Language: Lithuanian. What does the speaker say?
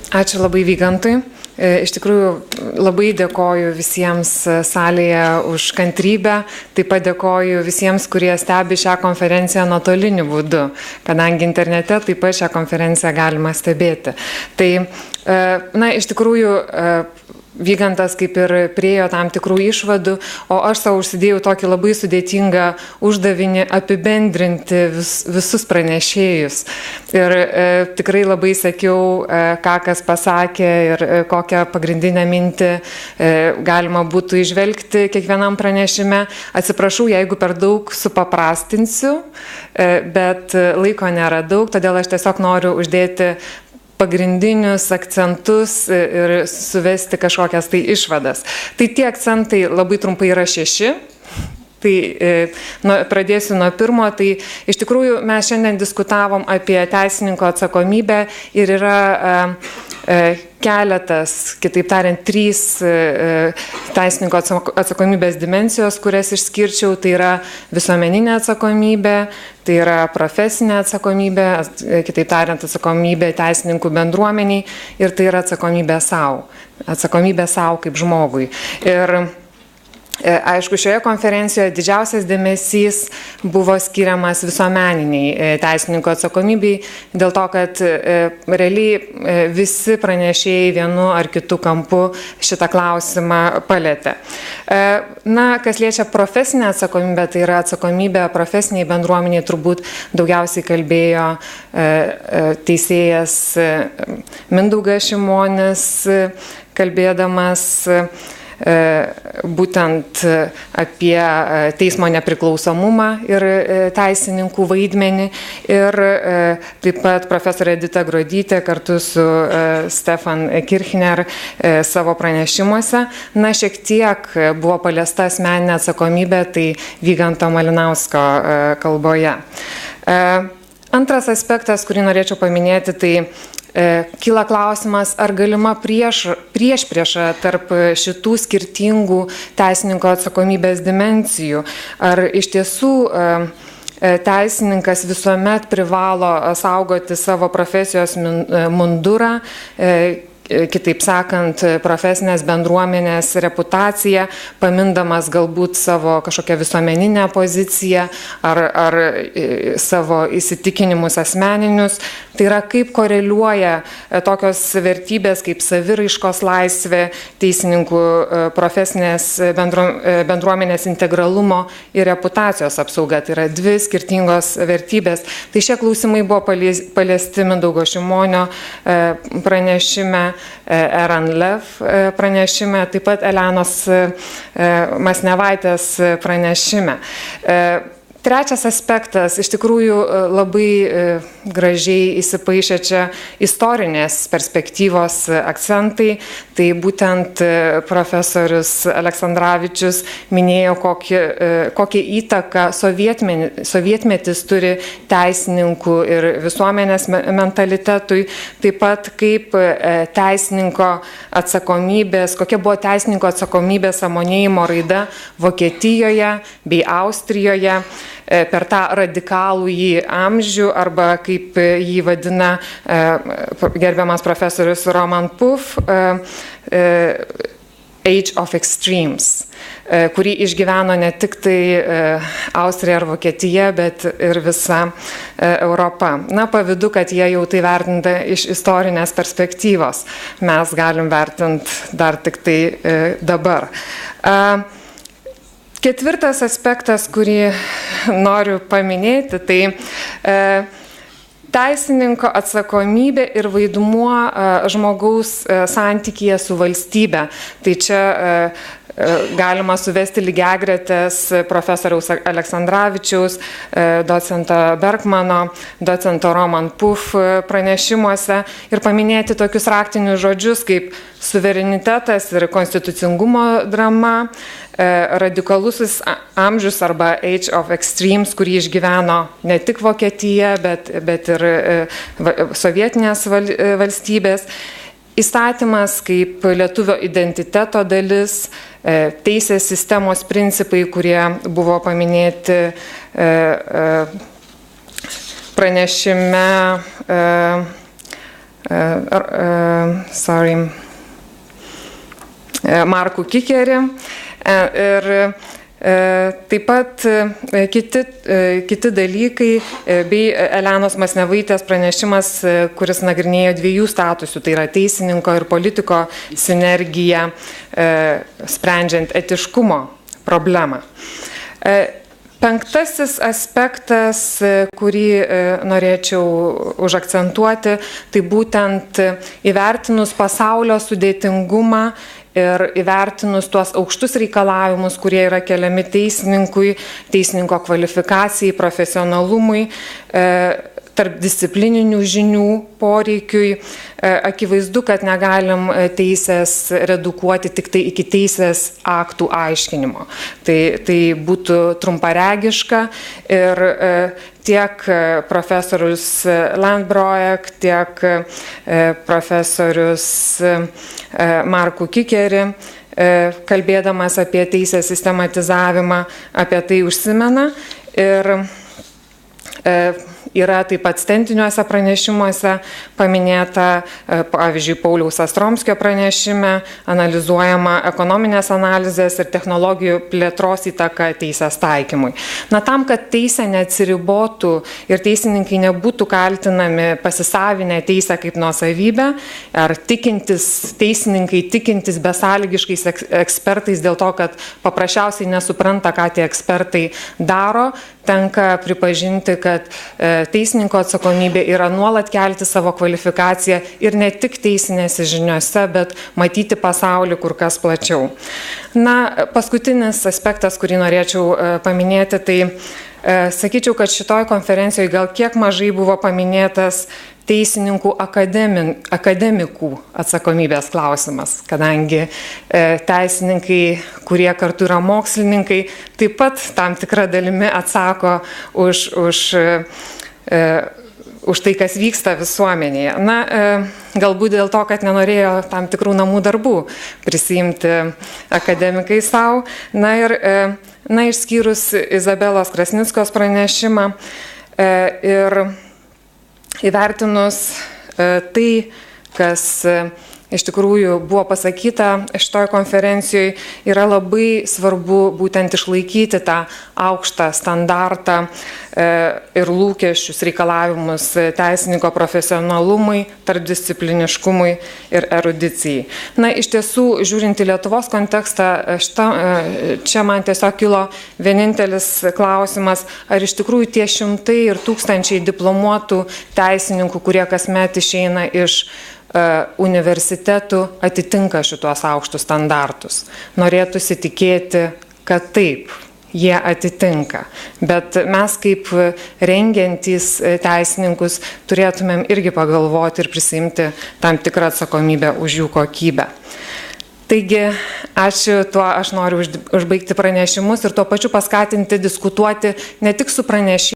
Ačiū labai Vygantui. Iš tikrųjų, labai dėkoju visiems salėje už kantrybę. Taip pat dėkoju visiems, kurie stebi šią konferenciją nuotoliniu būdu, kadangi internete taip pat šią konferenciją galima stebėti. Tai, iš tikrųjų, Vygantas kaip ir priejo tam tikrų išvadų, o aš savo užsidėjau tokį labai sudėtingą uždavinį apibendrinti visus pranešėjus. Ir tikrai labai sakiau, ką kas pasakė ir kokią pagrindinę mintį galima būtų išvelgti kiekvienam pranešime. Atsiprašau, jeigu per daug supaprastinsiu, bet laiko nėra daug, todėl aš tiesiog noriu uždėti pagrindinius akcentus ir suvesti kažkokias tai išvadas. Tai tie akcentai labai trumpai yra 6. Tai pradėsiu nuo pirmo. Tai iš tikrųjų mes šiandien diskutavom apie teisininko atsakomybę ir yra keletas, kitaip tariant, 3 teisininko atsakomybės dimensijos, kurias išskirčiau. Tai yra visuomeninė atsakomybė, tai yra profesinė atsakomybė, kitaip tariant, atsakomybė teisininkų bendruomeniai ir tai yra atsakomybė savo kaip žmogui. Ir aišku, šioje konferencijoje didžiausias dėmesys buvo skiriamas visuomeniniai teisininko atsakomybei, dėl to, kad realiai visi pranešėjai vienu ar kitu kampu šitą klausimą palėtė. Kas liečia profesinę atsakomybę, tai yra atsakomybė profesiniai bendruomeniai, turbūt daugiausiai kalbėjo teisėjas Mindaugas Šimonis, kalbėdamas būtent apie teismo nepriklausomumą ir teisininkų vaidmenį. Ir taip pat profesorė Edita Grodytė kartu su Stefan Kirchner savo pranešimuose. Šiek tiek buvo paliesta asmeninė atsakomybė, tai Vyganto Malinausko kalboje. Antras aspektas, kurį norėčiau paminėti, tai kyla klausimas, ar galima priešprieša tarp šitų skirtingų teisininko atsakomybės dimensijų. Ar iš tiesų teisininkas visuomet privalo saugoti savo profesijos mundurą, kitaip sakant, profesinės bendruomenės reputaciją, pamindamas galbūt savo kažkokią visuomeninę poziciją ar savo įsitikinimus asmeninius. Tai yra, kaip koreliuoja tokios vertybės kaip saviraiškos laisvė, teisininkų profesinės bendruomenės integralumo ir reputacijos apsauga. Tai yra 2 skirtingos vertybės. Tai šie klausimai buvo paliesti Mindaugo Šimonio pranešime, Eran Lev pranešime, taip pat Elenos Masnevaitės pranešime. Trečias aspektas, iš tikrųjų labai gražiai įsipaišė čia istorinės perspektyvos akcentai. Tai būtent profesorius Aleksandravičius minėjo, kokią įtaką sovietmetis turi teisininkų ir visuomenės mentalitetui. Taip pat kaip teisininko atsakomybės, kokia buvo teisininko atsakomybės sąmonėjimo raida Vokietijoje bei Austrijoje per tą radikalųjį amžių, arba kaip jį vadina gerbiamas profesorius Roman Puf, Age of Extremes, kurį išgyveno ne tik tai Austrija ar Vokietija, bet ir visa Europa. Pavydu, kad jie jau tai vertinta iš istorinės perspektyvos. Mes galim vertinti dar tik tai dabar. Ketvirtas aspektas, kurį noriu paminėti, tai teisininko atsakomybė ir vaidmuo žmogaus santykyje su valstybe. Tai čia galima suvesti lygiagretės profesoriaus Aleksandravičiaus, docento Bergmano, docento Roman Puf pranešimuose ir paminėti tokius raktinius žodžius kaip suverenitetas ir konstitucingumo drama, radikalusis amžius arba Age of Extremes, kurį išgyveno ne tik Vokietija, bet ir sovietinės valstybės. Įstatymas kaip lietuvio identiteto dalis, teisės sistemos principai, kurie buvo paminėti pranešime Marku Kikerį. Ir taip pat kiti dalykai bei Elenos Masnevaitės pranešimas, kuris nagrinėjo dviejų statusų, tai yra teisininko ir politiko sinergiją, sprendžiant etiškumo problemą. Penktasis aspektas, kurį norėčiau užakcentuoti, tai būtent įvertinus pasaulio sudėtingumą ir įvertinus tuos aukštus reikalavimus, kurie yra keliami teisininkui, teisininko kvalifikacijai, profesionalumui, tarpdisciplininių žinių poreikiui, akivaizdu, kad negalim teisės redukuoti tik tai iki teisės aktų aiškinimo. Tai būtų trumparegiška ir tiek profesorius Landbroek, tiek profesorius Marku Kikerį, kalbėdamas apie teisės sistematizavimą, apie tai užsimena. Ir yra taip pat stentiniuose pranešimuose paminėta, pavyzdžiui, Pauliaus Astromskio pranešime, analizuojama ekonominės analizės ir technologijų plėtros įtaka teisės taikymui. Tam, kad teisė neatsiribotų ir teisininkai nebūtų kaltinami pasisavinę teisę kaip nuosavybę, ar teisininkai tikintis besąlygiškais ekspertais dėl to, kad paprasčiausiai nesupranta, ką tie ekspertai daro, tenka pripažinti, kad teisininko atsakomybė yra nuolat kelti savo kvalifikaciją ir ne tik teisinėse žiniose, bet matyti pasaulį kur kas plačiau. Paskutinis aspektas, kurį norėčiau paminėti, tai sakyčiau, kad šitoj konferencijoje gal kiek mažai buvo paminėtas teisininkų akademikų atsakomybės klausimas, kadangi teisininkai, kurie kartu yra mokslininkai, taip pat tam tikrą dalimi atsako už tai, kas vyksta visuomenėje. Galbūt dėl to, kad nenorėjo tam tikrų namų darbų prisiimti akademikai savo. Išskyrus Izabelos Krasnickos pranešimą ir įvertinus tai, kas iš tikrųjų buvo pasakyta šitoj konferencijoje, yra labai svarbu būtent išlaikyti tą aukštą standartą ir lūkesčius, reikalavimus teisininko profesionalumui, tarpdiscipliniškumui ir erudicijai. Iš tiesų, žiūrint į Lietuvos kontekstą, čia man tiesiog kilo vienintelis klausimas, ar iš tikrųjų tie šimtai ir tūkstančiai diplomuotų teisininkų, kurie kasmet išeina iš universitetų, atitinka šitos aukštus standartus. Norėtųsi tikėti, kad taip, jie atitinka. Bet mes kaip rengiantys teisininkus turėtumėm irgi pagalvoti ir prisimti tam tikrą atsakomybę už jų kokybę. Taigi, tuo aš noriu užbaigti pranešimus ir tuo pačiu paskatinti diskutuoti ne tik su pranešimu,